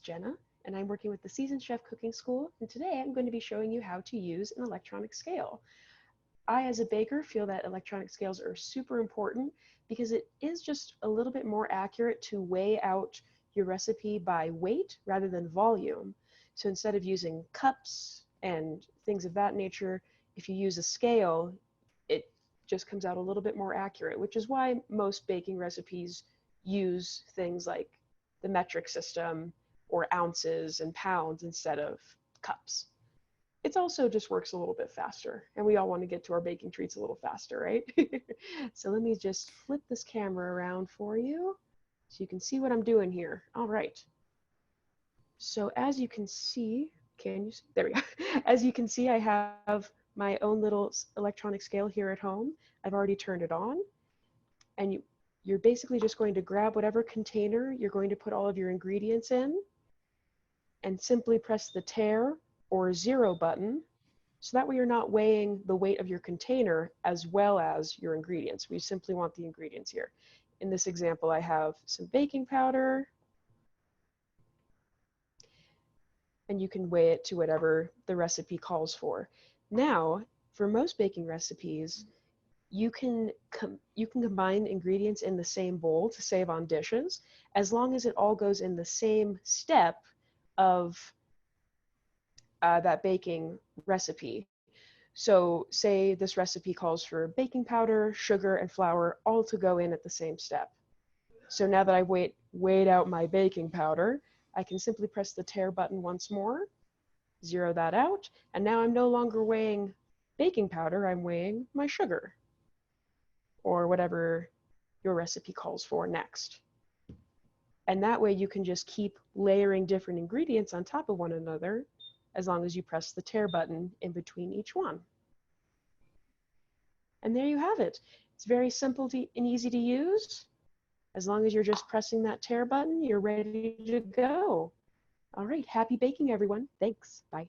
Jenna, and I'm working with the Seasoned Chef Cooking School, and today I'm going to be showing you how to use an electronic scale. I, as a baker, feel that electronic scales are super important because it is just a little bit more accurate to weigh out your recipe by weight rather than volume. So instead of using cups and things of that nature, if you use a scale, it just comes out a little bit more accurate, which is why most baking recipes use things like the metric system or ounces and pounds instead of cups. It also just works a little bit faster, and we all want to get to our baking treats a little faster, right? So let me just flip this camera around for you so you can see what I'm doing here. All right. So as you can see, there we go. As you can see, I have my own little electronic scale here at home. I've already turned it on, and you're basically just going to grab whatever container you're going to put all of your ingredients in and simply press the tare or 0 button, so that way you're not weighing the weight of your container as well as your ingredients. We simply want the ingredients here. In this example, I have some baking powder, and you can weigh it to whatever the recipe calls for. Now, for most baking recipes, you can combine ingredients in the same bowl to save on dishes, as long as it all goes in the same step of that baking recipe. So say this recipe calls for baking powder, sugar, and flour all to go in at the same step. So now that I've weighed out my baking powder, I can simply press the tare button once more, 0 that out, and now I'm no longer weighing baking powder, I'm weighing my sugar, or whatever your recipe calls for next. And that way you can just keep layering different ingredients on top of one another as long as you press the tare button in between each one. And there you have it. It's very simple and easy to use. As long as you're just pressing that tare button, you're ready to go. All right, happy baking, everyone. Thanks. Bye.